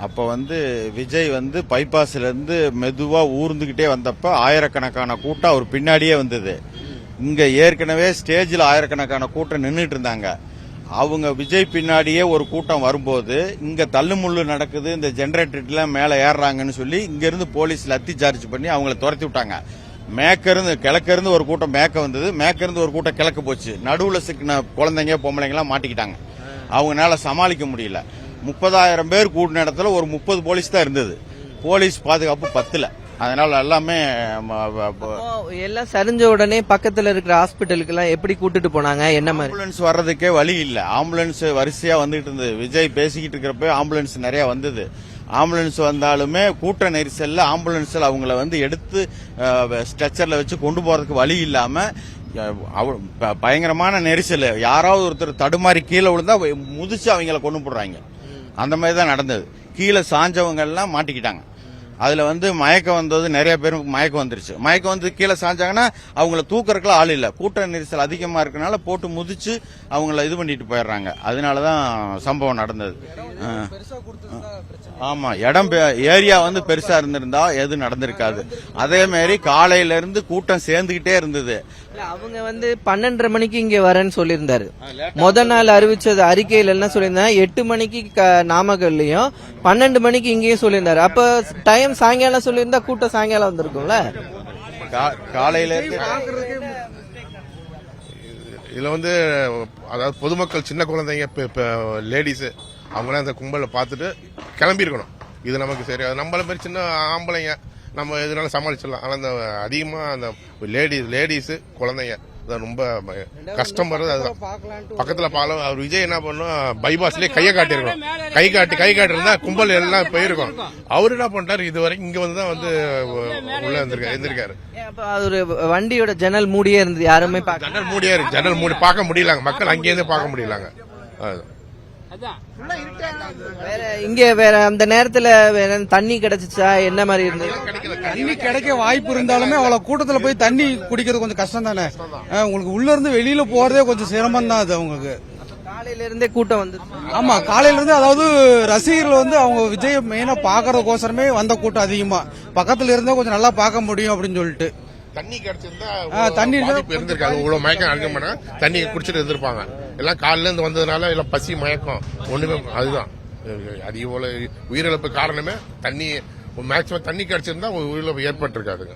அப்ப விஜய் பைபாஸ்ல இருந்து மெதுவா ஊர்ந்துகிட்டே வந்தப்ப ஆயிரக்கணக்கான கூட்டம் அவர் பின்னாடியே வந்தது. இங்க ஏற்கனவே ஸ்டேஜில் ஆயிரக்கணக்கான கூட்டம் நின்றுட்டு இருந்தாங்க. அவங்க விஜய் பின்னாடியே ஒரு கூட்டம் வரும்போது இங்க தள்ளுமுள்ளு நடக்குது, இந்த ஜெனரேட்டர்லாம் மேல ஏறாங்கன்னு சொல்லி இங்க இருந்து போலீஸ் லத்தி சார்ஜ் பண்ணி அவங்கள துரத்தி விட்டாங்க. கிழக்க இருந்து ஒரு கூட்டம் மேக்க வந்தது, மேக்க இருந்து ஒரு கூட்டம் கிழக்கு போச்சு. நடுவுல சிக்கின குழந்தைங்க பொம்பளைங்கலாம் மாட்டிக்கிட்டாங்க. அவங்களால சமாளிக்க முடியல. 30,000 பேர் கூடின இடத்துல ஒரு 30 போலீஸ் தான் இருந்தது. போலீஸ் பாதுகாப்பு பத்தல. அதனால எல்லாமே எல்லாம் சரிஞ்ச உடனே பக்கத்துல இருக்கிற ஹாஸ்பிட்டலுக்கு எல்லாம் எப்படி கூட்டிட்டு போனாங்க? என்ன மாதிரி ஆம்புலன்ஸ் வர்றதுக்கே வழி இல்ல. ஆம்புலன்ஸ் வரிசையா வந்துட்டு இருந்தது. விஜய் பேசிக்கிட்டு இருக்கிறப்ப ஆம்புலன்ஸ் நிறைய வந்தது. ஆம்புலன்ஸ் வந்தாலுமே கூட்ட நெரிசல்ல ஆம்புலன்ஸ்ல அவங்கள எடுத்து ஸ்ட்ரெச்சர்ல வச்சு கொண்டு போறதுக்கு வழி இல்லாம பயங்கரமான நெரிசல். யாராவது ஒருத்தர் தடுமாறி கீழே விழுந்தா முதிச்சு அவங்கள கொண்டு போடுறாங்க. அந்த மாதிரி தான் நடந்தது. கீழே சாஞ்சவங்க எல்லாம் மாட்டிக்கிட்டாங்க. அதுல மயக்கம் வந்தது, நிறைய பேருக்கு மயக்கம் வந்துருச்சு. மயக்கம் கீழே சாஞ்சாங்கன்னா அவங்கள தூக்கறதுக்குலாம் ஆள் இல்ல. கூட்ட நெரிசல் அதிகமா இருக்கனால போட்டு முதிச்சு அவங்கள இது பண்ணிட்டு போயிடுறாங்க. அதனாலதான் சம்பவம் நடந்தது. ஆமா, இடம் ஏரியா பெருசா இருந்திருந்தா எது நடந்திருக்காது. அதே மாதிரி காலையில இருந்து கூட்டம் சேர்ந்துகிட்டே இருந்தது. அவங்க 12:30 மணிக்கு இங்க வரேன்னு சொல்லியிருந்தாரு. முத நாள் அறிவிச்சது அறிக்கையில என்ன சொல்லியிருந்தாங்க, 8 மணிக்கு நாமக்கல்லையும் 12 மணிக்கு இங்கேயும் சொல்லியிருந்தாரு. அப்ப டைம் சாயங்காலம் சொல்லியிருந்தா கூட்டம் சாயங்காலம் வந்திருக்கும்ல. காலையில இதுல அதாவது பொதுமக்கள், சின்ன குழந்தைங்க, லேடிஸ் அவங்களாம் அந்த கும்பலை பார்த்துட்டு கிளம்பி இருக்கணும். இது நமக்கு சரி. நம்மள மாதிரி சின்ன ஆம்பளைங்க நம்ம எதுனால சமாளிச்சிடலாம். ஆனா அந்த அதிகமா அந்த லேடிஸ் குழந்தைங்க ரொம்ப கஷ்டம் வர்றது. அதுதான் பக்கத்துல பாலம். அவர் விஜய் என்ன பண்ணும், பைபாஸ்லயே கையை காட்டிருக்கணும். கை காட்டி இருந்தா கும்பல் எல்லாம் போயிருக்கும். அவரு என்ன பண்றாரு, இதுவரைக்கும் இங்க தான் உள்ள இருந்திருக்காரு. ஒரு வண்டியோட ஜன்னல் மூடியே இருந்தது. யாருமே ஜன்னல் மூடியே இருக்கு. ஜன்னல் மூடி பார்க்க முடியலாங்க. மக்கள் அங்கேயிருந்து பார்க்க முடியலாங்க. வேற இங்க வேற அந்த நேரத்துல வேற தண்ணி கிடைச்சிச்சா? என்ன மாதிரி இருந்தது? தண்ணி கிடைக்க வாய்ப்பு இருந்தாலுமே அவ்வளவு கூட்டத்துல போய் தண்ணி குடிக்கிறது கொஞ்சம் கஷ்டம் தானே. உங்களுக்கு உள்ள இருந்து வெளியில போறதே கொஞ்சம் சிரமம் தான் அது. அவங்களுக்கு காலையில இருந்தே கூட்டம் வந்து. ஆமா, காலையில இருந்து அதாவது ரசிகர்கள் அவங்க விஜய் மெயினா பாக்குறதுக்கோசரமே வந்த கூட்டம் அதிகமா. பக்கத்துல இருந்தா கொஞ்சம் நல்லா பார்க்க முடியும் அப்படின்னு சொல்லிட்டு. தண்ணி கிடைச்சிருந்தா தண்ணி இருந்திருக்காது. இவ்வளவு மயக்கம் அடிக்க மாட்டாங்க. தண்ணி குடிச்சிட்டு இருந்திருப்பாங்க. எல்லாம் காலையில இருந்து வந்ததுனால எல்லாம் பசி மயக்கம் ஒண்ணுமே. அதுதான் அதிக போல உயிரிழப்பு காரணமே தண்ணி. மேக்சிமம் தண்ணி கிடைச்சிருந்தா உயிரிழப்பு ஏற்பட்டிருக்காதுங்க.